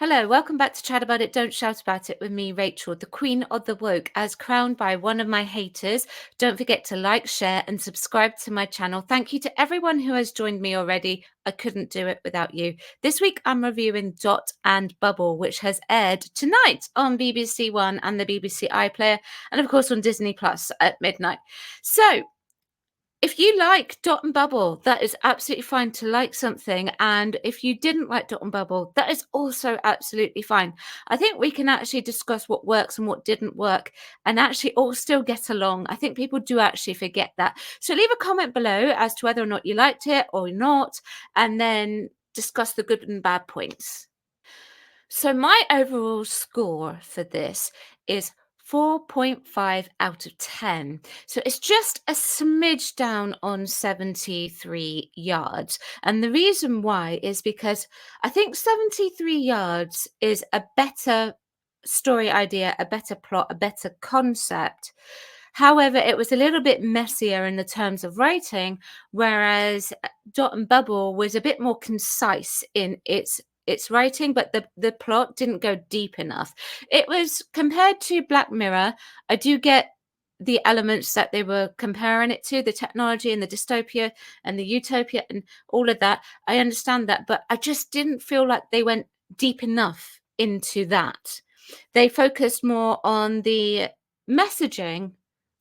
Hello, welcome back to Chat About It, Don't Shout About It with me, Rachel, the Queen of the Woke, as crowned by one of my haters. Don't forget to like, share, and subscribe to my channel. Thank you to everyone who has joined me already. I couldn't do it without you. This week, I'm reviewing Dot and Bubble, which has aired tonight on BBC One and the BBC iPlayer, and of course on Disney Plus at midnight. So, if you like Dot and Bubble, that is absolutely fine to like something. And if you didn't like Dot and Bubble, that is also absolutely fine. I think we can actually discuss what works and what didn't work and actually all still get along. I think people do actually forget that. So leave a comment below as to whether or not you liked it or not, and then discuss the good and bad points. So my overall score for this is 4.5 out of 10. So it's just a smidge down on 73 yards. And the reason why is because I think 73 yards is a better story idea, a better plot, a better concept. However, it was a little bit messier in the terms of writing, whereas Dot and Bubble was a bit more concise in its writing, but the plot didn't go deep enough. It was compared to Black Mirror. I do get the elements that they were comparing it to, the technology and the dystopia and the utopia and all of that. I understand that, but I just didn't feel like they went deep enough into that. They focused more on the messaging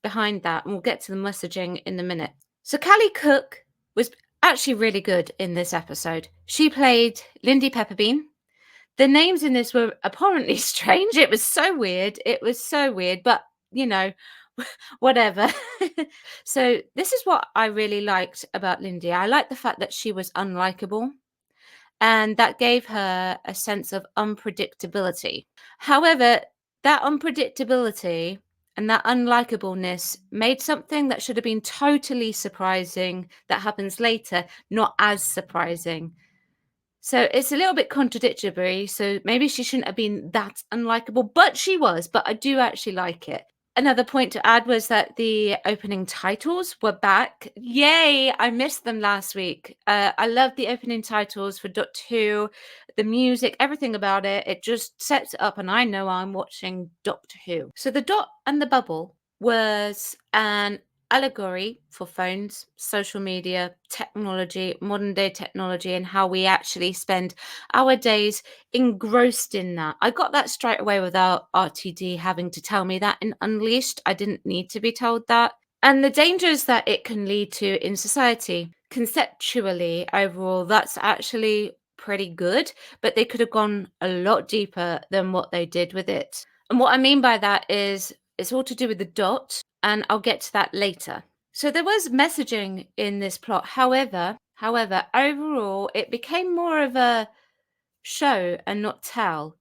behind that, and we'll get to the messaging in a minute. So Callie Cook was actually really good in this episode. She played Lindy Pepperbean. The names in this were abhorrently strange. It was so weird. It was so weird, but you know, whatever. So this is what I really liked about Lindy. I liked the fact that she was unlikable, and that gave her a sense of unpredictability. However, that unpredictability and that unlikableness made something that should have been totally surprising that happens later not as surprising. So it's a little bit contradictory. So maybe she shouldn't have been that unlikable, but she was. But I do actually like it. Another point to add was that the opening titles were back. Yay! I missed them last week. I love the opening titles for Doctor Who, the music, everything about it. It just sets it up, and I know I'm watching Doctor Who. So the Dot and the Bubble was an allegory for phones, social media, technology, modern day technology, and how we actually spend our days engrossed in that. I got that straight away without RTD having to tell me that in Unleashed. I didn't need to be told that. And the dangers that it can lead to in society. Conceptually, overall, that's actually pretty good, but they could have gone a lot deeper than what they did with it. And what I mean by that is it's all to do with the dot, and I'll get to that later. So there was messaging in this plot. However, overall, it became more of a show and not tell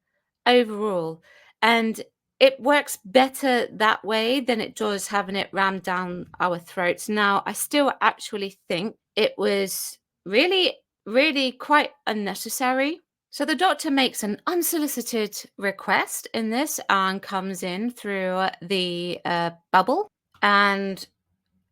overall. And it works better that way than it does having it rammed down our throats. Now, I still actually think it was really, really quite unnecessary. So the doctor makes an unsolicited request in this and comes in through the bubble. And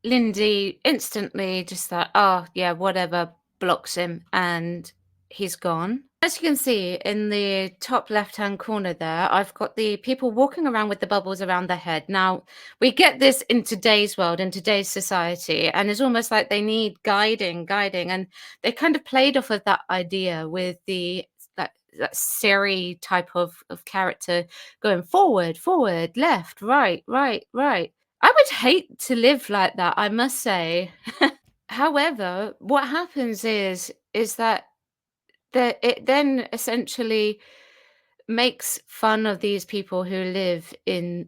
Lindy instantly just thought, oh, yeah, whatever, blocks him and he's gone. As you can see in the top left-hand corner there, I've got the people walking around with the bubbles around their head. Now, we get this in today's world, in today's society, and it's almost like they need guiding, and they kind of played off of that idea with that Siri type of character going forward, left, right. I would hate to live like that, I must say. However, what happens is that it then essentially makes fun of these people who live in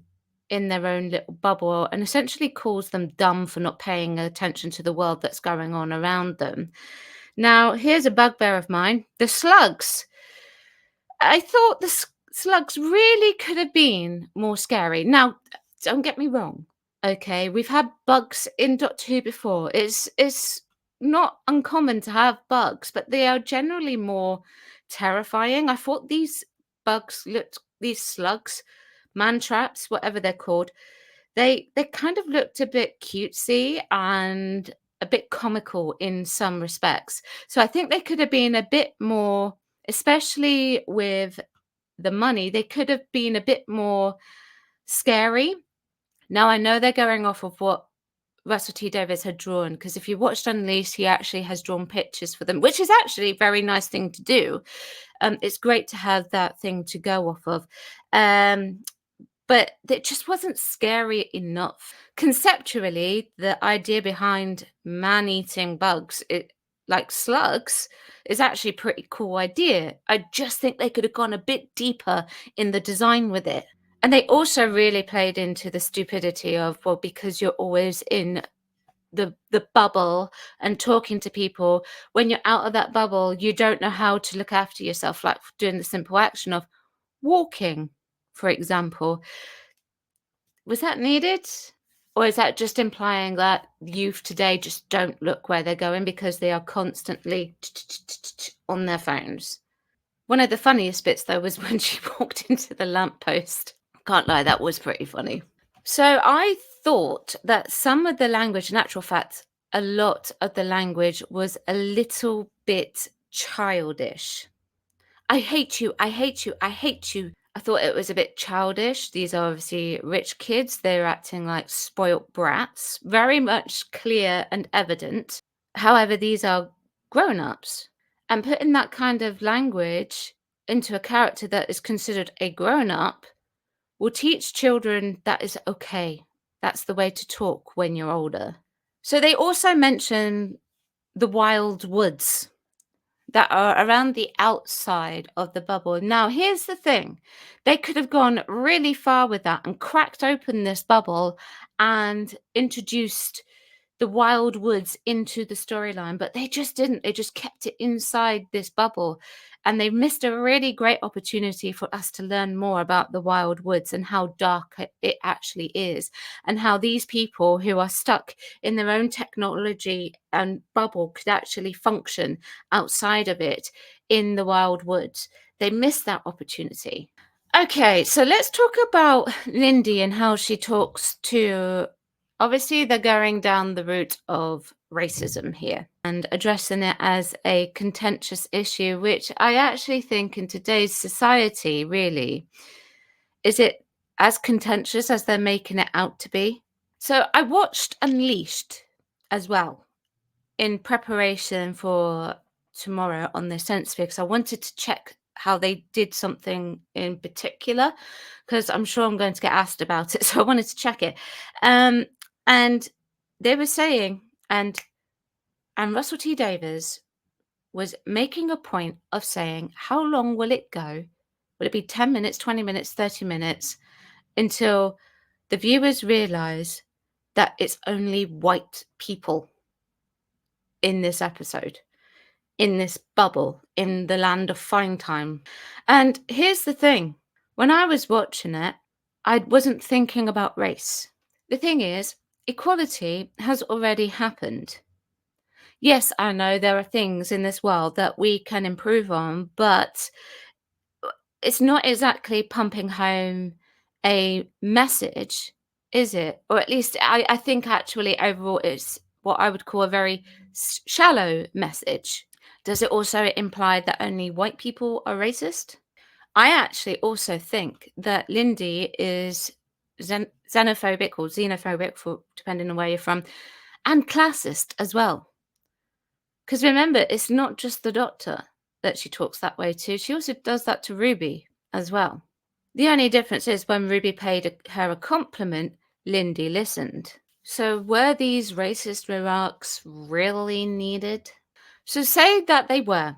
their own little bubble and essentially calls them dumb for not paying attention to the world that's going on around them. Now, here's a bugbear of mine: the slugs. I thought the slugs really could have been more scary. Now, don't get me wrong. Okay, we've had bugs in Doctor Who before. It's not uncommon to have bugs, but they are generally more terrifying. I thought these slugs, man traps, whatever they're called, they kind of looked a bit cutesy and a bit comical in some respects. So I think they could have been a bit more, especially with the money, they could have been a bit more scary. Now, I know they're going off of what Russell T Davies had drawn, because if you watched Unleashed, he actually has drawn pictures for them, which is actually a very nice thing to do. It's great to have that thing to go off of. But it just wasn't scary enough. Conceptually, the idea behind man-eating bugs, like slugs, is actually a pretty cool idea. I just think they could have gone a bit deeper in the design with it. And they also really played into the stupidity of, well, because you're always in the bubble and talking to people, when you're out of that bubble, you don't know how to look after yourself, like doing the simple action of walking, for example. Was that needed? Or is that just implying that youth today just don't look where they're going because they are constantly on their phones? One of the funniest bits, though, was when she walked into the lamppost. Can't lie, that was pretty funny. So I thought that some of the language, in actual fact, a lot of the language was a little bit childish. I hate you, I hate you, I hate you. I thought it was a bit childish. These are obviously rich kids. They're acting like spoilt brats, very much clear and evident. However, these are grown-ups. And putting that kind of language into a character that is considered a grown-up will teach children that is okay. That's the way to talk when you're older. So they also mention the wild woods that are around the outside of the bubble. Now, here's the thing. They could have gone really far with that and cracked open this bubble and introduced the wild woods into the storyline, but they just didn't. They just kept it inside this bubble, and they missed a really great opportunity for us to learn more about the wild woods and how dark it actually is, and how these people who are stuck in their own technology and bubble could actually function outside of it in the wild woods. They missed that opportunity. Okay, so let's talk about Lindy and how she talks to. Obviously, they're going down the route of racism here and addressing it as a contentious issue, which I actually think in today's society, really, is it as contentious as they're making it out to be? So I watched Unleashed as well in preparation for tomorrow on the Sense, because I wanted to check how they did something in particular, because I'm sure I'm going to get asked about it. So I wanted to check it. And they were saying, and Russell T Davies was making a point of saying, how long will it go? Will it be 10 minutes, 20 minutes, 30 minutes until the viewers realize that it's only white people in this episode, in this bubble, in the land of fine time? And here's the thing. When I was watching it, I wasn't thinking about race. The thing is, equality has already happened. Yes, I know there are things in this world that we can improve on, but it's not exactly pumping home a message, is it? Or at least I think actually overall it's what I would call a very shallow message. Does it also imply that only white people are racist? I actually also think that Lindy is xenophobic or xenophobic, for depending on where you're from, and classist as well. Because remember, it's not just the doctor that she talks that way to. She also does that to Ruby as well. The only difference is when Ruby paid her a compliment, Lindy listened. So were these racist remarks really needed? So say that they were.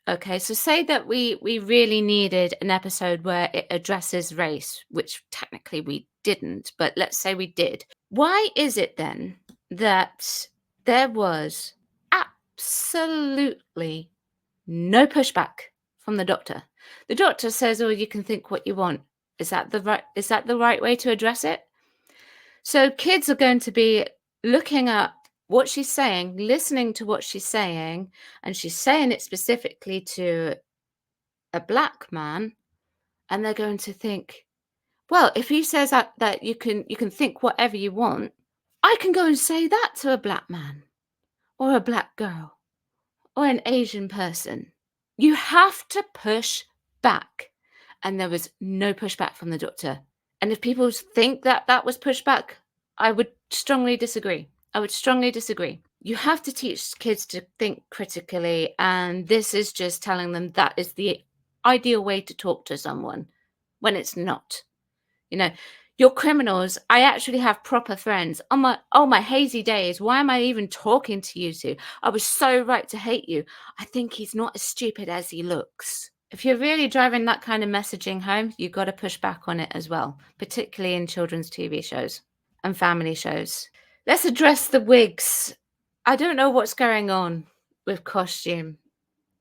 Okay, so say that we really needed an episode where it addresses race, which technically we didn't, but let's say we did. Why is it then that there was absolutely no pushback from the doctor? The doctor says, "Oh, you can think what you want." Is that the right way to address it? So kids are going to be looking at what she's saying, listening to what she's saying, and she's saying it specifically to a black man, and they're going to think, well, if he says that you can think whatever you want, I can go and say that to a black man or a black girl or an Asian person. You have to push back. and there was no pushback from the doctor. And if people think that that was pushback, I would strongly disagree. I would strongly disagree. You have to teach kids to think critically, and this is just telling them that is the ideal way to talk to someone when it's not. You know, you're criminals. I actually have proper friends. My hazy days. Why am I even talking to you two? I was so right to hate you. I think he's not as stupid as he looks. If you're really driving that kind of messaging home, you've got to push back on it as well, particularly in children's TV shows and family shows. Let's address the wigs. I don't know what's going on with costume,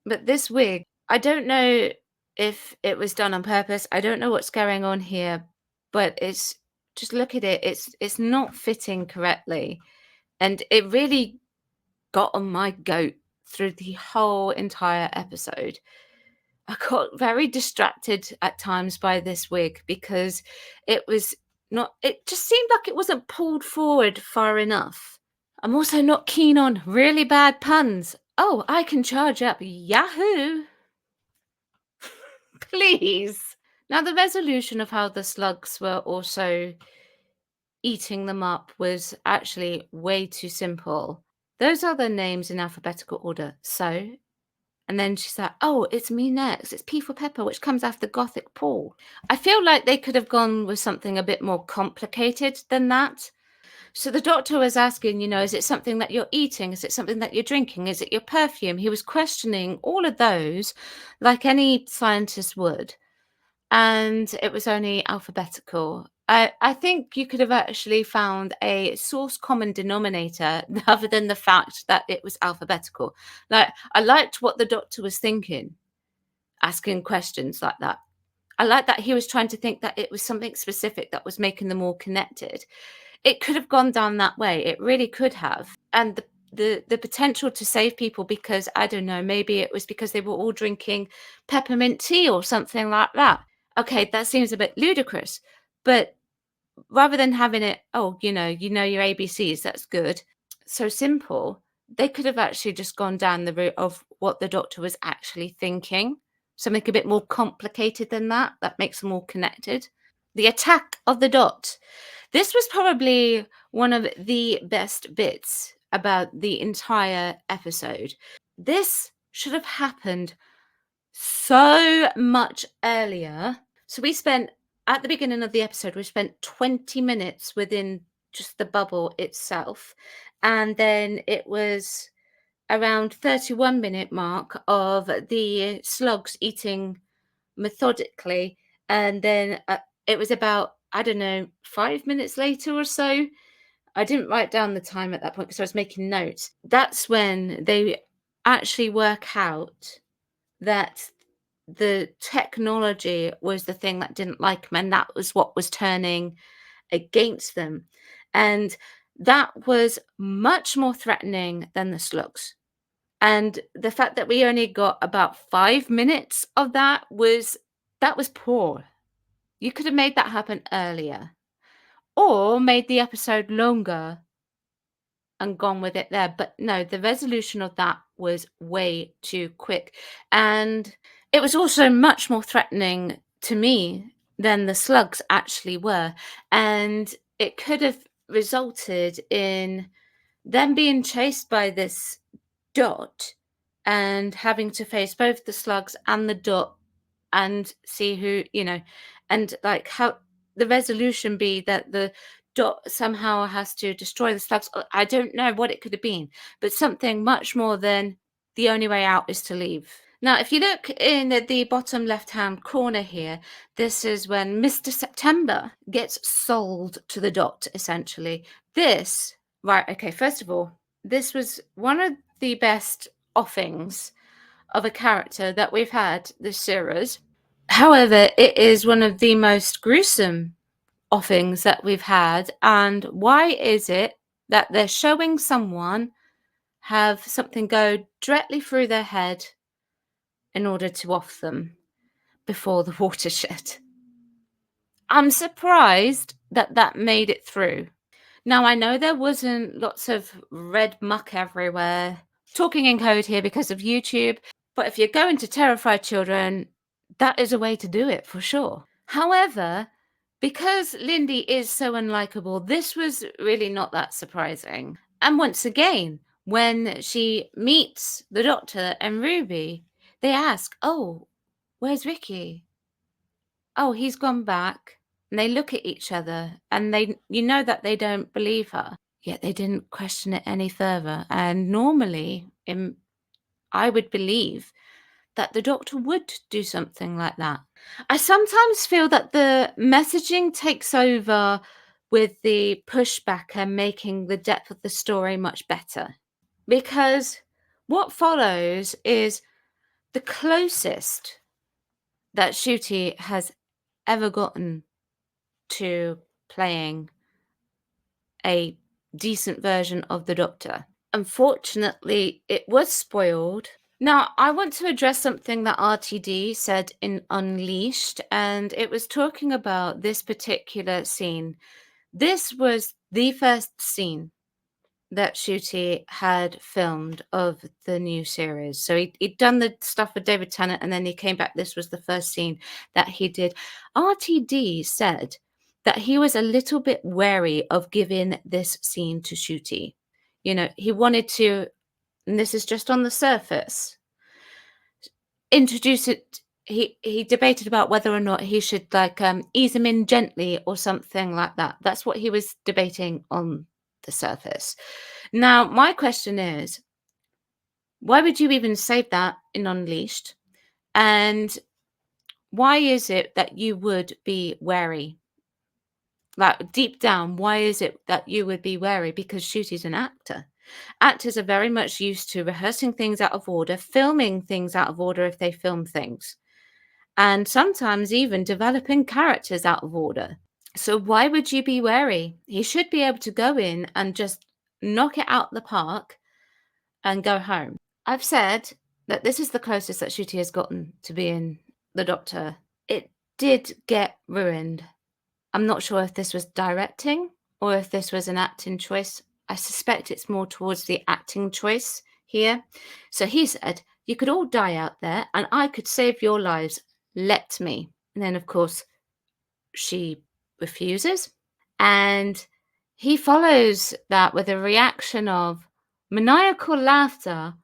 but this wig, I don't know if it was done on purpose. I don't know what's going on here, but it's just look at it. It's not fitting correctly. And it really got on my goat through the whole entire episode. I got very distracted at times by this wig because it was not, it just seemed like it wasn't pulled forward far enough. I'm also not keen on really bad puns. Oh, I can charge up Yahoo! Please. Now, the resolution of how the slugs were also eating them up was actually way too simple. Those are their names in alphabetical order. So, and then she's like, oh, it's me next. It's P for Pepper, which comes after Gothic Paul. I feel like they could have gone with something a bit more complicated than that. So the doctor was asking, is it something that you're eating? Is it something that you're drinking? Is it your perfume? He was questioning all of those like any scientist would. And it was only alphabetical. I think you could have actually found a source common denominator other than the fact that it was alphabetical. Like, I liked what the doctor was thinking, asking questions like that. I like that he was trying to think that it was something specific that was making them all connected. It could have gone down that way. It really could have. And the potential to save people because, I don't know, maybe it was because they were all drinking peppermint tea or something like that. Okay, that seems a bit ludicrous, but rather than having it, oh, your ABCs, that's good. So simple, they could have actually just gone down the route of what the doctor was actually thinking. Something a bit more complicated than that, that makes them all connected. The attack of the dot. This was probably one of the best bits about the entire episode. This should have happened so much earlier. So we spent at the beginning of the episode, we spent 20 minutes within just the bubble itself. And then it was around 31-minute mark of the slugs eating methodically. And then it was about, I don't know, 5 minutes later or so. I didn't write down the time at that point because I was making notes. That's when they actually work out that the technology was the thing that didn't like them, and that was what was turning against them. And that was much more threatening than the slugs. And the fact that we only got about 5 minutes of that was poor. You could have made that happen earlier or made the episode longer and gone with it there. But no, the resolution of that was way too quick. And it was also much more threatening to me than the slugs actually were. And it could have resulted in them being chased by this dot and having to face both the slugs and the dot and see who, and like how the resolution be that the dot somehow has to destroy the slugs. I don't know what it could have been, but something much more than the only way out is to leave. Now, if you look in the bottom left-hand corner here, this is when Mr. September gets sold to the dot, essentially. This, right, okay, first of all, this was one of the best offings of a character that we've had this series. However, it is one of the most gruesome offings that we've had. And why is it that they're showing someone have something go directly through their head in order to off them before the watershed? I'm surprised that that made it through. Now, I know there wasn't lots of red muck everywhere. Talking in code here because of YouTube. But if you're going to terrify children, that is a way to do it for sure. However, because Lindy is so unlikable, this was really not that surprising. And once again, when she meets the Doctor and Ruby, they ask, "Oh, where's Ricky? Oh, he's gone back." And they look at each other and you know that they don't believe her. Yet they didn't question it any further. And normally, I would believe that the Doctor would do something like that. I sometimes feel that the messaging takes over with the pushback and making the depth of the story much better. Because what follows is the closest that Ncuti has ever gotten to playing a decent version of the Doctor. Unfortunately, it was spoiled. Now, I want to address something that RTD said in Unleashed, and it was talking about this particular scene. This was the first scene that Ncuti had filmed of the new series. So he'd done the stuff with David Tennant, and then he came back. This was the first scene that he did. RTD said that he was a little bit wary of giving this scene to Ncuti. You know, he wanted to, and this is just on the surface, introduce it. He debated about whether or not he should ease him in gently or something like that. That's what he was debating on the surface. Now, my question is, why would you even save that in Unleashed? And why is it that you would be wary? Like deep down, why is it that you would be wary? Because Shooty's an actor. Actors are very much used to rehearsing things out of order, filming things out of order if they film things, and sometimes even developing characters out of order. So why would you be wary? He should be able to go in and just knock it out the park and go home. I've said that this is the closest that Ncuti has gotten to being the Doctor. It did get ruined. I'm not sure if this was directing or if this was an acting choice. I suspect it's more towards the acting choice here. So he said, "You could all die out there and I could save your lives. Let me." And then, of course, she refuses. And he follows that with a reaction of maniacal laughter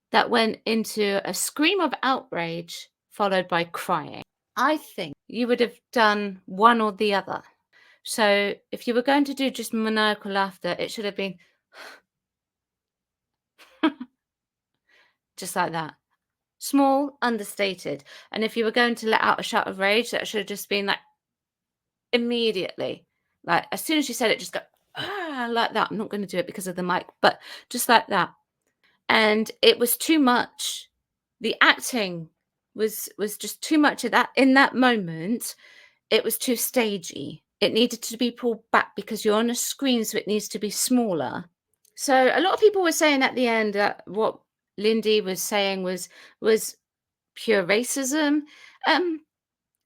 that went into a scream of outrage, followed by crying. I think you would have done one or the other. So if you were going to do just maniacal laughter, it should have been just like that. Small, understated. And if you were going to let out a shout of rage, that should have just been like immediately. Like as soon as you said it, just go, ah, like that. I'm not going to do it because of the mic, but just like that. And it was too much. The acting was just too much of that in that moment. It was too stagey. It needed to be pulled back because you're on a screen, so it needs to be smaller. So a lot of people were saying at the end that what Lindy was saying was pure racism.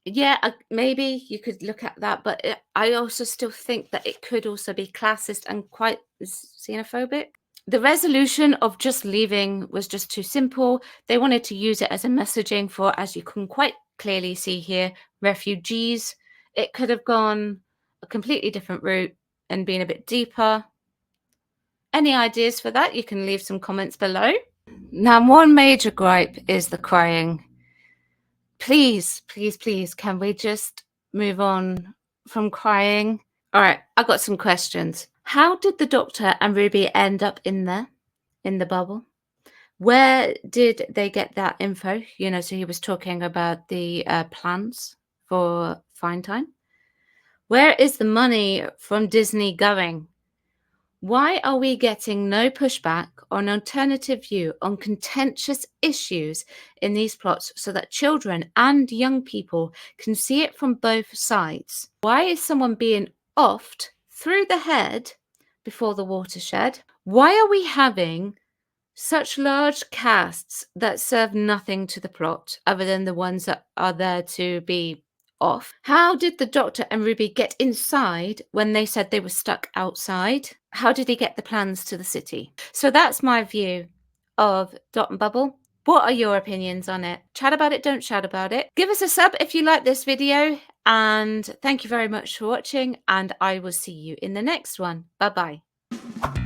Yeah, maybe you could look at that, but I also still think that it could also be classist and quite xenophobic. The resolution of just leaving was just too simple. They wanted to use it as a messaging for, as you can quite clearly see here, refugees. It could have gone a completely different route and been a bit deeper. Any ideas for that? You can leave some comments below. Now, one major gripe is the crying. Please, please, please, can we just move on from crying? All right, I got some questions. How did the Doctor and Ruby end up in there, in the bubble? Where did they get that info? You know, so he was talking about the plans for Fine Time. Where is the money from Disney going? Why are we getting no pushback or an alternative view on contentious issues in these plots so that children and young people can see it from both sides? Why is someone being offed through the head before the watershed? Why are we having such large casts that serve nothing to the plot other than the ones that are there to be off? How did the Doctor and Ruby get inside when they said they were stuck outside? How did he get the plans to the city? So that's my view of Dot and Bubble. What are your opinions on it? Chat about it, don't shout about it. Give us a sub if you like this video, and thank you very much for watching, and I will see you in the next one. Bye bye.